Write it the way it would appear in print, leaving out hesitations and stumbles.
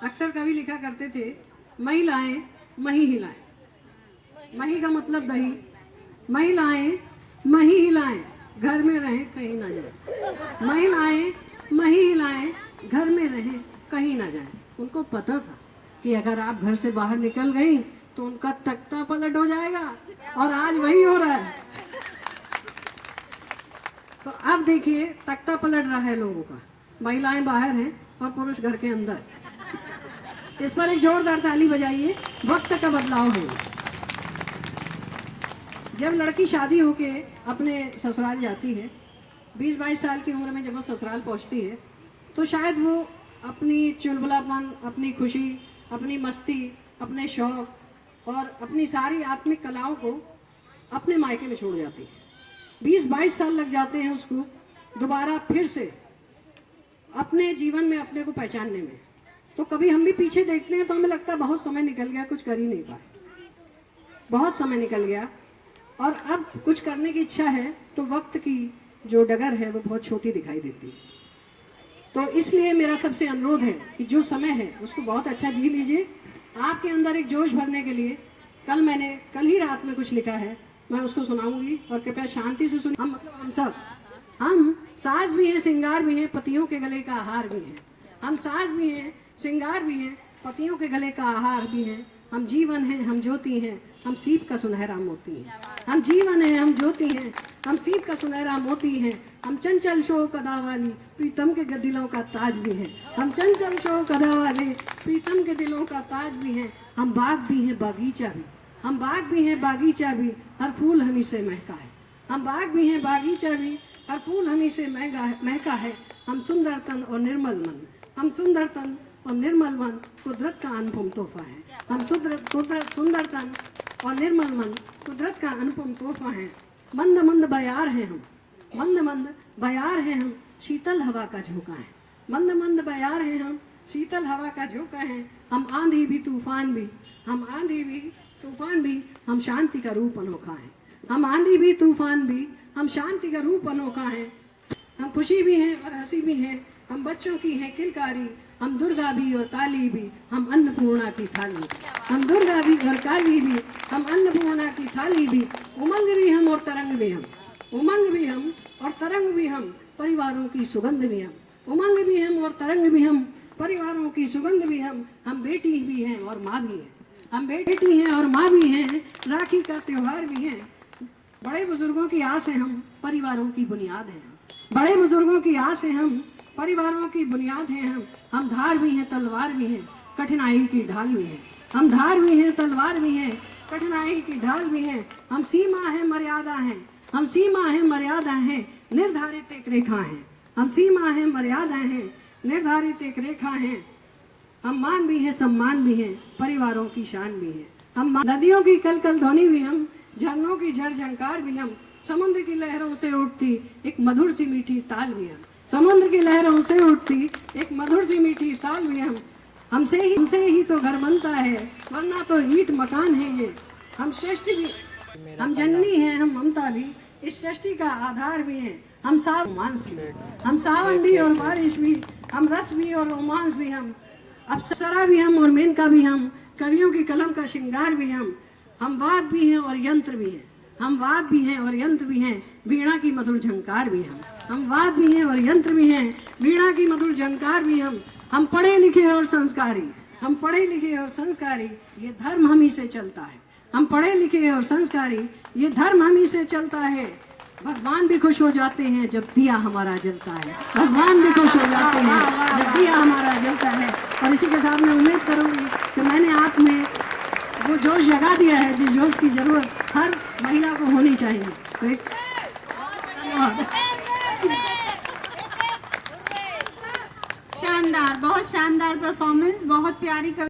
अक्सर कवि लिखा करते थे, महिलाएं मही हिलाएं। मही का मतलब दही। महिलाएं मही हिलाएं, घर में रहें कहीं ना जाए। महिलाएं मही हिलाएं, घर में रहें कहीं ना जाए। उनको पता था कि अगर आप घर से बाहर निकल गई तो उनका तख्ता पलट हो जाएगा, और आज वही हो रहा है। तो अब देखिए तख्ता पलट रहा है लोगों का। महिलाएं बाहर हैं और पुरुष घर के अंदर। इस पर एक जोरदार ताली बजाइए। वक्त का बदलाव है। जब लड़की शादी होके अपने ससुराल जाती है, 20-22 साल की उम्र में जब वो ससुराल पहुंचती है, तो शायद वो अपनी चुलबुलापन, अपनी खुशी, अपनी मस्ती, अपने शौक और अपनी सारी आत्मिक कलाओं को अपने मायके में छोड़ जाती है। 20-22 साल लग जाते हैं उसको दोबारा फिर से अपने जीवन में अपने को पहचानने में। तो कभी हम भी पीछे देखते हैं तो हमें लगता है बहुत समय निकल गया, कुछ कर ही नहीं पाए, बहुत समय निकल गया और अब कुछ करने की इच्छा है तो वक्त की जो डगर है वो बहुत छोटी दिखाई देती है। तो इसलिए मेरा सबसे अनुरोध है कि जो समय है उसको बहुत अच्छा जी लीजिए। आपके अंदर एक जोश भरने के लिए कल ही रात में कुछ लिखा है, मैं उसको सुनाऊंगी और कृपया शांति से सुनिए। हम साज भी हैं, श्रृंगार भी हैं, पतियों के गले का आहार भी हैं। हम साज भी हैं, श्रृंगार भी हैं, पतियों के गले का आहार भी हैं। हम जीवन हैं, हम ज्योति हैं, हम सीप का सुनहरा मोती हैं। हम जीवन हैं, हम ज्योति हैं, हम सीप का सुनहरा मोती हैं। हम चंचल शोक अदा वाली प्रीतम के दिलों का ताज भी हैं। हम चंचल शोक अदा वाले प्रीतम के दिलों का ताज भी हैं। हम बाग भी हैं, बागीचा भी। हम बाग भी हैं, बागीचा भी, हर फूल हमी से महका है। हम बाग भी हैं, बागीचा भी, हर फूल हमी से महका है। हम सुंदर तन और निर्मल मन, हम सुंदर तन और निर्मल मन कुदरत का अनुपम तोहफा है। हम सुंदर तन और निर्मल मन कुदरत का अनुपम तोहफा है। मंद मंद बयार हैं हम, मंद मंद बयार हैं हम, शीतल हवा का झोंका है। मंद मंद बयार हैं हम, शीतल हवा का झोंका है। हम आंधी भी तूफान भी, हम आंधी भी तूफान भी, हम शांति का रूप अनोखा है। हम आंधी भी तूफान भी, हम शांति का रूप अनोखा है। हम खुशी भी हैं और हंसी भी हैं, हम बच्चों की हैं किलकारी। हम दुर्गा भी और काली भी, हम अन्नपूर्णा की थाली। हम दुर्गा भी और काली भी, हम अन्नपूर्णा की थाली भी। उमंग भी हम और तरंग भी हम, उमंग भी हम और तरंग भी हम, परिवारों की सुगंध भी हम। उमंग भी हम और तरंग भी हम, परिवारों की सुगंध भी हम। हम बेटी भी हैं और माँ भी हैं, हम बेटी हैं और माँ भी हैं, राखी का त्योहार भी है। बड़े बुजुर्गों की आस है हम, परिवारों की बुनियाद है। बड़े बुजुर्गों की आस है हम, परिवारों की बुनियाद है हम। हम धार भी हैं, तलवार भी हैं, कठिनाई की ढाल भी हैं। हम धार भी हैं, तलवार भी हैं, कठिनाई की ढाल भी हैं। हम सीमा है, मर्यादा है, हम सीमा है, मर्यादा है, निर्धारित एक रेखा है। हम सीमा है, मर्यादा है, निर्धारित एक रेखा है। हम मान भी हैं, सम्मान भी हैं, परिवारों की शान भी है। हम नदियों की कल कल ध्वनि भी हम, झरनों की झड़ झंकार भी हम। समुद्र की लहरों से उठती एक मधुर सी मीठी ताल भी हम, समुद्र की लहरों से उठती एक मधुर सी मीठी ताल भी हम। हमसे ही तो घर बनता है, वरना तो ईंट मकान है ये। हम सृष्टि भी, हम जननी हैं, हम ममता भी, इस सृष्टि का आधार भी है। हम सावन भी और बारिश भी, हम रस भी और रोमांस भी हम, अप्सरा भी हम और मेनका भी हम, कवियों की कलम का श्रृंगार भी हम। हम वाद भी हैं और यंत्र भी हैं, हम वाद भी हैं और यंत्र भी हैं, वीणा की मधुर झंकार भी हम। हम वाद भी हैं और यंत्र भी हैं, वीणा की मधुर झंकार भी हम। हम पढ़े लिखे और संस्कारी, हम पढ़े लिखे और संस्कारी, ये धर्म हम ही से चलता है। हम पढ़े लिखे और संस्कारी, ये धर्म हम ही से चलता है। भगवान भी खुश हो जाते हैं जब दिया हमारा जलता है। भगवान भी खुश हो जाते हैं जब दिया हमारा जलता है। और इसी के साथ मैं उम्मीद करूंगी कि मैंने आप में वो जोश जगा दिया है जिस जोश की जरूरत हर महिला को होनी चाहिए। तो एक शानदार, बहुत शानदार परफॉर्मेंस, बहुत प्यारी कविता।